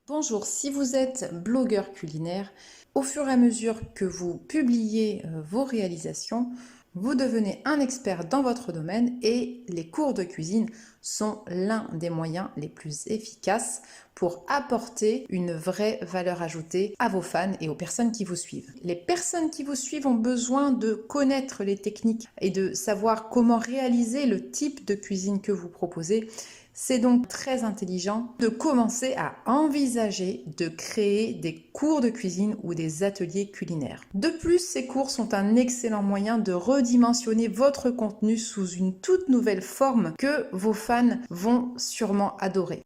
Bonjour, si vous êtes blogueur culinaire, au fur et à mesure que vous publiez vos réalisations, vous devenez un expert dans votre domaine et les cours de cuisine sont l'un des moyens les plus efficaces pour apporter une vraie valeur ajoutée à vos fans et aux personnes qui vous suivent. Les personnes qui vous suivent ont besoin de connaître les techniques et de savoir comment réaliser le type de cuisine que vous proposez. C'est donc très intelligent de commencer à envisager de créer des cours de cuisine ou des ateliers culinaires. De plus, ces cours sont un excellent moyen de redimensionner votre contenu sous une toute nouvelle forme que vos fans vont sûrement adorer.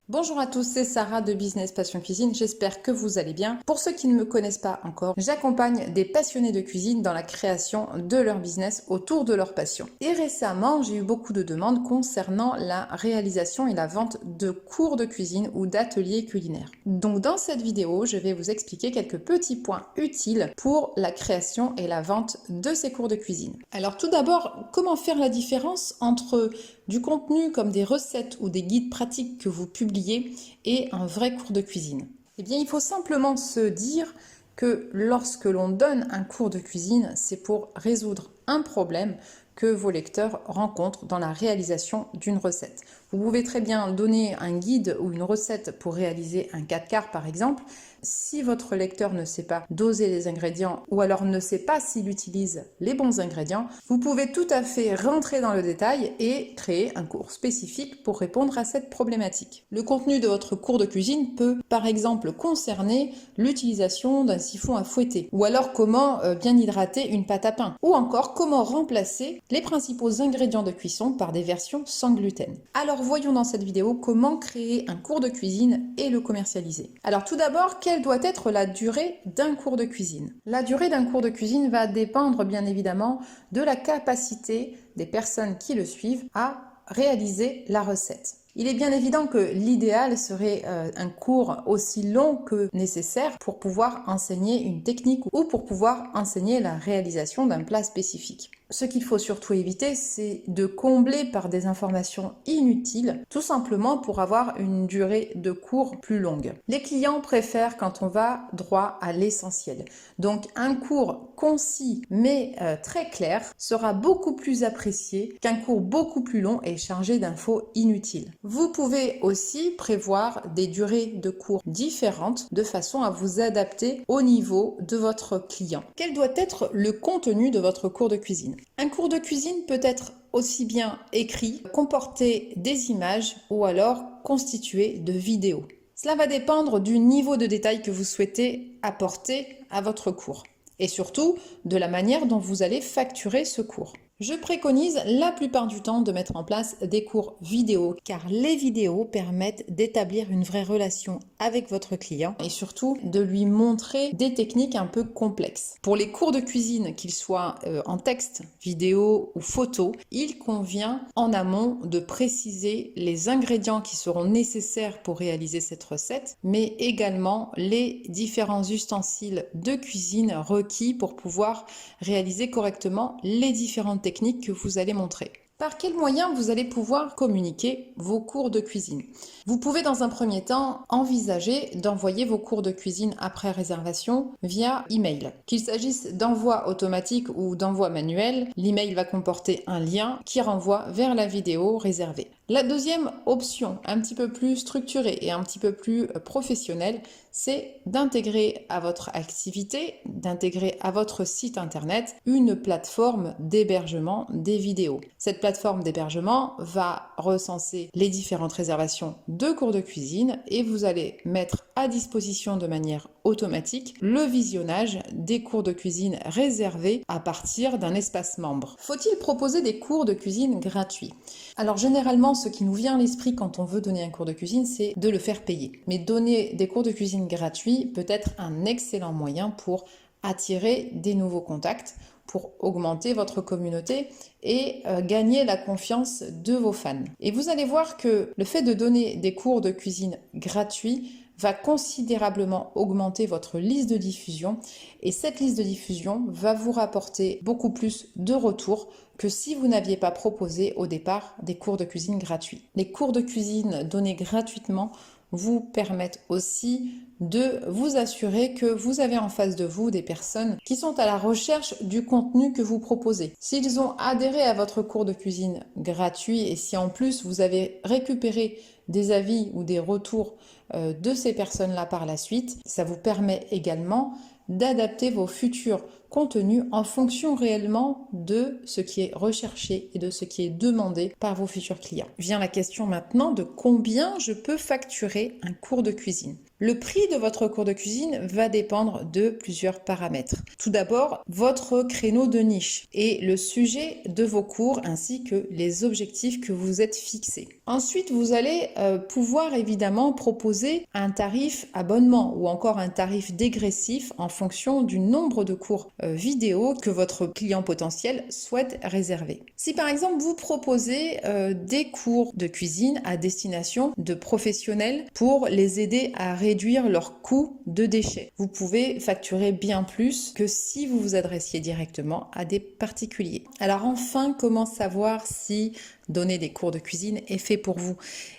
Bonjour à tous, c'est Sarah de Business Passion Cuisine, j'espère que vous allez bien. Pour ceux qui ne me connaissent pas encore, j'accompagne des passionnés de cuisine dans la création de leur business autour de leur passion. Et récemment, j'ai eu beaucoup de demandes concernant la réalisation et la vente de cours de cuisine ou d'ateliers culinaires. Donc dans cette vidéo, je vais vous expliquer quelques petits points utiles pour la création et la vente de ces cours de cuisine. Alors tout d'abord, comment faire la différence entre du contenu comme des recettes ou des guides pratiques que vous publiez et un vrai cours de cuisine? Eh bien, il faut simplement se dire que lorsque l'on donne un cours de cuisine, c'est pour résoudre un problème que vos lecteurs rencontrent dans la réalisation d'une recette. Vous pouvez très bien donner un guide ou une recette pour réaliser un 4 quarts par exemple. Si votre lecteur ne sait pas doser les ingrédients ou alors ne sait pas s'il utilise les bons ingrédients, vous pouvez tout à fait rentrer dans le détail et créer un cours spécifique pour répondre à cette problématique. Le contenu de votre cours de cuisine peut par exemple concerner l'utilisation d'un siphon à fouetter ou alors comment bien hydrater une pâte à pain ou encore comment remplacer les principaux ingrédients de cuisson par des versions sans gluten. Alors voyons dans cette vidéo comment créer un cours de cuisine et le commercialiser. Alors tout d'abord, quelle doit être la durée d'un cours de cuisine? La durée d'un cours de cuisine va dépendre bien évidemment de la capacité des personnes qui le suivent à réaliser la recette. Il est bien évident que l'idéal serait un cours aussi long que nécessaire pour pouvoir enseigner une technique ou pour pouvoir enseigner la réalisation d'un plat spécifique. Ce qu'il faut surtout éviter, c'est de combler par des informations inutiles, tout simplement pour avoir une durée de cours plus longue. Les clients préfèrent quand on va droit à l'essentiel. Donc un cours concis mais très clair sera beaucoup plus apprécié qu'un cours beaucoup plus long et chargé d'infos inutiles. Vous pouvez aussi prévoir des durées de cours différentes de façon à vous adapter au niveau de votre client. Quel doit être le contenu de votre cours de cuisine? Un cours de cuisine peut être aussi bien écrit, comporter des images ou alors constitué de vidéos. Cela va dépendre du niveau de détail que vous souhaitez apporter à votre cours et surtout de la manière dont vous allez facturer ce cours. Je préconise la plupart du temps de mettre en place des cours vidéo car les vidéos permettent d'établir une vraie relation avec votre client et surtout de lui montrer des techniques un peu complexes. Pour les cours de cuisine, qu'ils soient en texte, vidéo ou photo, il convient en amont de préciser les ingrédients qui seront nécessaires pour réaliser cette recette, mais également les différents ustensiles de cuisine requis pour pouvoir réaliser correctement les différentes techniques que vous allez montrer. Par quels moyens vous allez pouvoir communiquer vos cours de cuisine? Vous pouvez dans un premier temps envisager d'envoyer vos cours de cuisine après réservation via email. Qu'il s'agisse d'envoi automatique ou d'envoi manuel, l'email va comporter un lien qui renvoie vers la vidéo réservée. La deuxième option, un petit peu plus structurée et un petit peu plus professionnelle, c'est d'intégrer à votre activité, d'intégrer à votre site internet une plateforme d'hébergement des vidéos. Cette plateforme d'hébergement va recenser les différentes réservations de cours de cuisine et vous allez mettre à disposition de manière automatique le visionnage des cours de cuisine réservés à partir d'un espace membre. Faut-il proposer des cours de cuisine gratuits? Alors généralement, ce qui nous vient à l'esprit quand on veut donner un cours de cuisine, c'est de le faire payer. Mais donner des cours de cuisine gratuits peut être un excellent moyen pour attirer des nouveaux contacts, pour augmenter votre communauté et gagner la confiance de vos fans. Et vous allez voir que le fait de donner des cours de cuisine gratuits va considérablement augmenter votre liste de diffusion et cette liste de diffusion va vous rapporter beaucoup plus de retours que si vous n'aviez pas proposé au départ des cours de cuisine gratuits. Les cours de cuisine donnés gratuitement vous permettent aussi de vous assurer que vous avez en face de vous des personnes qui sont à la recherche du contenu que vous proposez. S'ils ont adhéré à votre cours de cuisine gratuit et si en plus vous avez récupéré des avis ou des retours de ces personnes-là par la suite, ça vous permet également d'adapter vos futurs contenus en fonction réellement de ce qui est recherché et de ce qui est demandé par vos futurs clients. Vient la question maintenant de combien je peux facturer un cours de cuisine. Le prix de votre cours de cuisine va dépendre de plusieurs paramètres. Tout d'abord, votre créneau de niche et le sujet de vos cours ainsi que les objectifs que vous êtes fixés. Ensuite, vous allez pouvoir évidemment proposer un tarif abonnement ou encore un tarif dégressif en fonction du nombre de cours vidéo que votre client potentiel souhaite réserver. Si par exemple vous proposez des cours de cuisine à destination de professionnels pour les aider à réduire leurs coûts de déchets, vous pouvez facturer bien plus que si vous vous adressiez directement à des particuliers. Alors enfin, comment savoir si donner des cours de cuisine est fait pour vous?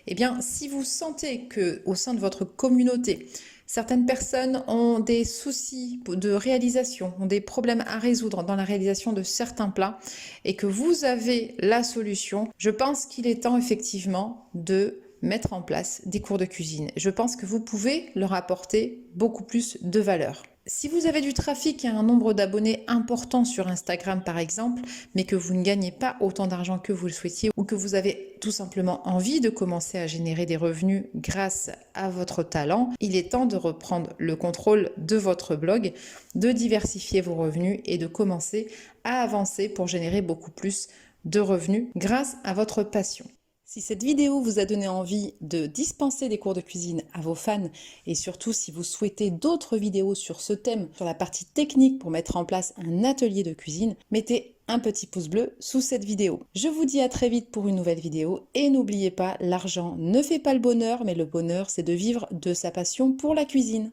Eh bien, si vous sentez que au sein de votre communauté, certaines personnes ont des soucis de réalisation, ont des problèmes à résoudre dans la réalisation de certains plats et que vous avez la solution, je pense qu'il est temps effectivement de mettre en place des cours de cuisine. Je pense que vous pouvez leur apporter beaucoup plus de valeur. Si vous avez du trafic et un nombre d'abonnés important sur Instagram par exemple, mais que vous ne gagnez pas autant d'argent que vous le souhaitiez ou que vous avez tout simplement envie de commencer à générer des revenus grâce à votre talent, il est temps de reprendre le contrôle de votre blog, de diversifier vos revenus et de commencer à avancer pour générer beaucoup plus de revenus grâce à votre passion. Si cette vidéo vous a donné envie de dispenser des cours de cuisine à vos fans et surtout si vous souhaitez d'autres vidéos sur ce thème, sur la partie technique pour mettre en place un atelier de cuisine, mettez un petit pouce bleu sous cette vidéo. Je vous dis à très vite pour une nouvelle vidéo et n'oubliez pas, l'argent ne fait pas le bonheur, mais le bonheur c'est de vivre de sa passion pour la cuisine.